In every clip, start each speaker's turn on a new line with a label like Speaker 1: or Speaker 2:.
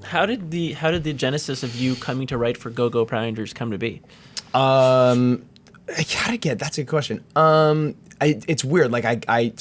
Speaker 1: How did the genesis of you coming to write for Go-Go Power Rangers come to be?
Speaker 2: That's a good question. It's weird. Like I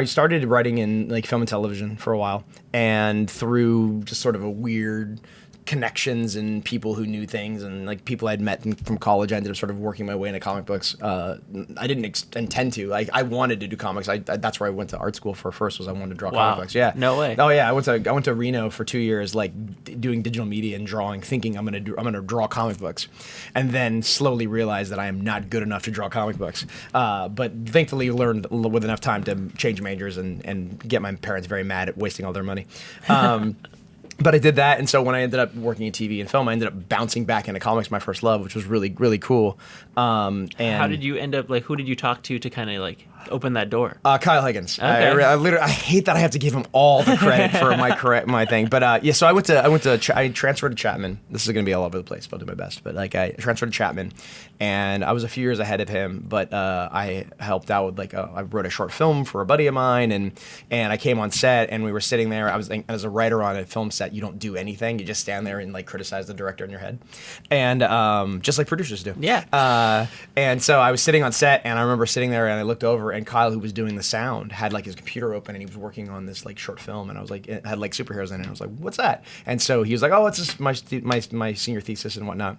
Speaker 2: started writing in like film and television for a while, and through just sort of a weird connections and people who knew things and like people I'd met from college, I ended up sort of working my way into comic books. I didn't intend to. I wanted to do comics. That's where I went to art school for first. Was I wanted to draw comic books. Yeah.
Speaker 1: No way.
Speaker 2: Oh yeah. I went to Reno for 2 years, like doing digital media and drawing, thinking I'm gonna draw comic books, and then slowly realized that I am not good enough to draw comic books. But thankfully learned with enough time to change majors and get my parents very mad at wasting all their money. But I did that, and so when I ended up working in TV and film, I ended up bouncing back into comics, my first love, which was really, really cool. And
Speaker 1: how did you end up, like, who did you talk to kind of, like, open that door?
Speaker 2: Kyle Higgins.
Speaker 1: Okay.
Speaker 2: I hate that I have to give him all the credit for my thing. But yeah, so I transferred to Chapman. This is going to be all over the place, but I'll do my best. But like I transferred to Chapman, and I was a few years ahead of him. But I helped out with I wrote a short film for a buddy of mine, and I came on set, and we were sitting there. I was as a writer on a film set, you don't do anything. You just stand there and like criticize the director in your head, and just like producers do.
Speaker 1: Yeah.
Speaker 2: And so I was sitting on set, and I remember sitting there, and I looked over, and Kyle, who was doing the sound, had like his computer open, and he was working on this like short film, and I was like, it had like superheroes in it. And I was like, what's that? And so he was like, oh, it's just my senior thesis and whatnot.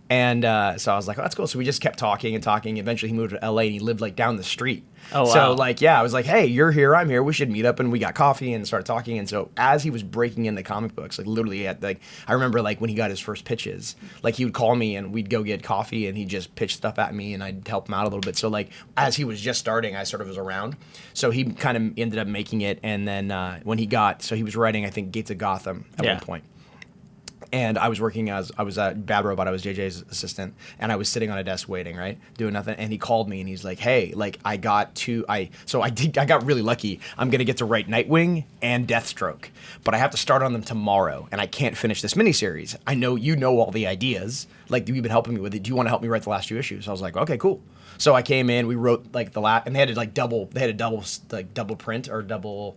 Speaker 2: And so I was like, oh, that's cool. So we just kept talking and talking. Eventually, he moved to LA, and he lived like down the street.
Speaker 1: Oh, wow.
Speaker 2: So like, yeah, I was like, hey, you're here, I'm here. We should meet up, and we got coffee and started talking. And so as he was breaking into comic books, like literally, I remember like when he got his first pitches, like he would call me and we'd go get coffee, and he'd just pitch stuff at me, and I'd help him out a little bit. So like as he was just starting, I sort of was around. So he kind of ended up making it, and then when he was writing, I think, Gates of Gotham at one point. And I was at Bad Robot. I was JJ's assistant, and I was sitting on a desk waiting, right, doing nothing. And he called me, and he's like, "Hey, like I got really lucky. I'm gonna get to write Nightwing and Deathstroke, but I have to start on them tomorrow, and I can't finish this miniseries. I know you know all the ideas. Like you've been helping me with it. Do you want to help me write the last 2 issues?" I was like, "Okay, cool." So I came in. We wrote like the last, and they had to like double print or double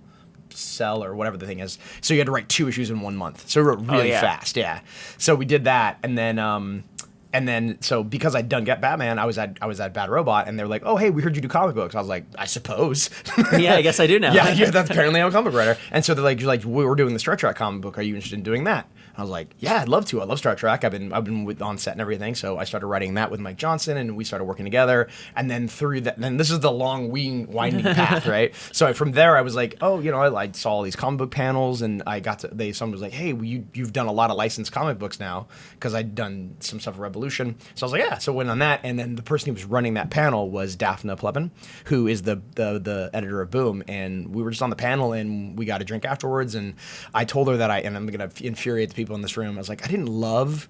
Speaker 2: sell or whatever the thing is. So you had to write 2 issues in 1 month. So we wrote really fast, yeah. So we did that, and then so because I'd done Get Batman, I was at Bad Robot, and they were like, "Oh, hey, we heard you do comic books." I was like, "I suppose."
Speaker 1: Yeah, I guess I do now.
Speaker 2: yeah, that's apparently I'm a comic writer. And so they're like, "We're doing the Star Trek comic book. Are you interested in doing that?" I was like, "Yeah, I'd love to. I love Star Trek. I've been on set and everything." So I started writing that with Mike Johnson, and we started working together. And then through that, then this is the long winding path, right? So from there, I was like, "Oh, I saw all these comic book panels, and I got to someone was like, "Hey, you've done a lot of licensed comic books now," because I'd done some stuff for Revolution. So I was like, "Yeah." So I went on that, and then the person who was running that panel was Daphne Plebin, who is the editor of Boom, and we were just on the panel, and we got a drink afterwards, and I told her that I'm gonna infuriate the people in this room. I was like, I didn't love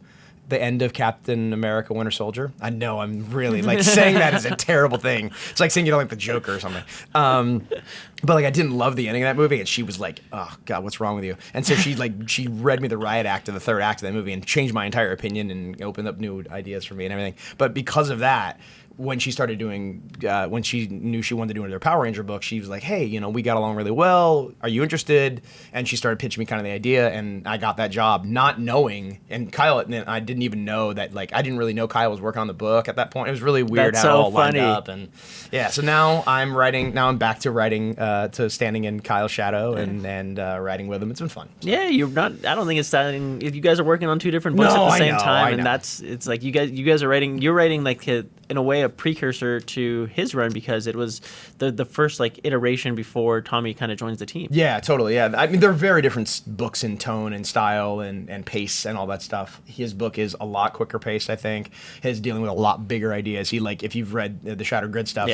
Speaker 2: the end of Captain America Winter Soldier. I know I'm really like saying that is a terrible thing. It's like saying you don't like the Joker or something. But like I didn't love the ending of that movie, and she was like, "Oh God, what's wrong with you?" And so she read me the riot act of the third act of that movie and changed my entire opinion and opened up new ideas for me and everything. But because of that, when she started doing, when she knew she wanted to do another Power Ranger book, she was like, "Hey, we got along really well. Are you interested?" And she started pitching me kind of the idea, and I got that job, not knowing. And Kyle, I didn't even know that. Like, I didn't really know Kyle was working on the book at that point. It was really weird
Speaker 1: That's
Speaker 2: how
Speaker 1: so
Speaker 2: it all lined
Speaker 1: funny.
Speaker 2: up. And yeah, so now I'm writing. Now I'm back to writing, to standing in Kyle's shadow and writing with him. It's been fun. So.
Speaker 1: Yeah, you're not. I don't think it's that. You guys are working on 2 different books
Speaker 2: No,
Speaker 1: at the same
Speaker 2: I know,
Speaker 1: time,
Speaker 2: I
Speaker 1: and
Speaker 2: know.
Speaker 1: it's like you guys are writing. You're writing like in a way a precursor to his run, because it was the first like iteration before Tommy kind of joins the team.
Speaker 2: Yeah, totally. Yeah, I mean they're very different books in tone and style and pace and all that stuff. His book is a lot quicker paced, I think. His dealing with a lot bigger ideas. He if you've read the Shattered Grid stuff,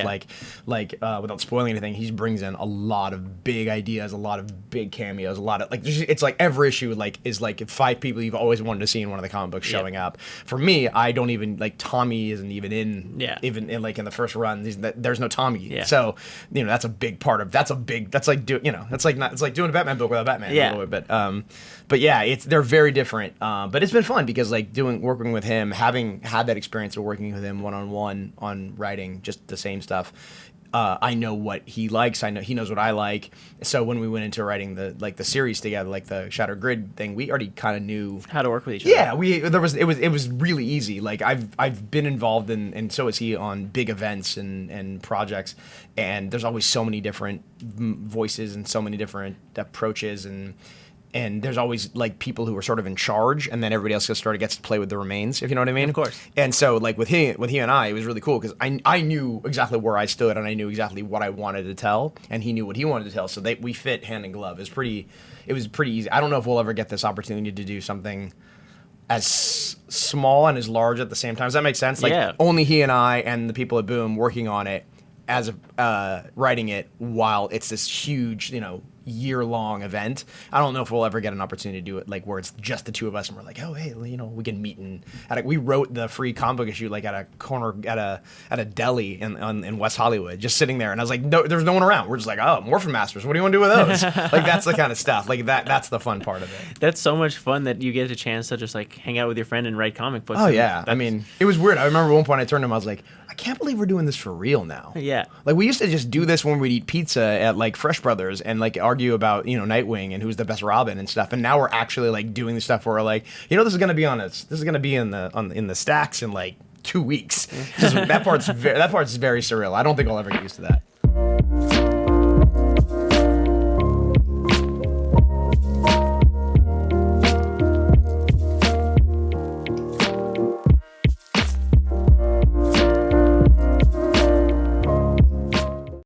Speaker 2: without spoiling anything, he brings in a lot of big ideas, a lot of big cameos, a lot of it's like every issue is 5 people you've always wanted to see in one of the comic books showing up. For me, I don't even Tommy isn't even in in the first run. There's no Tommy.
Speaker 1: Yeah.
Speaker 2: So that's a big part of that's like doing a Batman book without Batman.
Speaker 1: Yeah.
Speaker 2: A little bit. But yeah, they're very different. But it's been fun because working with him, having had that experience of working with him one-on-one on writing just the same stuff. I know what he likes. I know he knows what I like. So when we went into writing the series together, like the Shattered Grid thing, we already kind of knew
Speaker 1: how to work with each other.
Speaker 2: Yeah, it was really easy. Like I've been involved in, and so is he, on big events and projects, and there's always so many different voices and so many different approaches, and there's always like people who are sort of in charge, and then everybody else just sort of gets to play with the remains, if you know what I mean.
Speaker 1: Of course.
Speaker 2: And so like with he and I, it was really cool because I knew exactly where I stood, and I knew exactly what I wanted to tell, and he knew what he wanted to tell. So we fit hand in glove. It was pretty easy. I don't know if we'll ever get this opportunity to do something as small and as large at the same time. Does that make sense? Like only he and I and the people at Boom working on it as writing it while it's this huge, year-long event. I don't know if we'll ever get an opportunity to do it like where it's just the two of us and we're like, oh hey, we can meet we wrote the free comic book issue like at a corner at a deli in West Hollywood, just sitting there, and I was like, no, there's no one around. We're just like, oh, Morphin Masters, what do you want to do with those? Like that's the kind of stuff. Like that's the fun part of it.
Speaker 1: That's so much fun that you get a chance to just like hang out with your friend and write comic books.
Speaker 2: Oh yeah, I mean, it was weird. I remember at one point I turned to him, I was like, I can't believe we're doing this for real now.
Speaker 1: Yeah.
Speaker 2: Like we used to just do this when we'd eat pizza at like Fresh Brothers and like argue about, Nightwing and who's the best Robin and stuff. And now we're actually like doing the stuff where we're like, this is going to be in the stacks in like 2 weeks. That part's very surreal. I don't think I'll ever get used to that.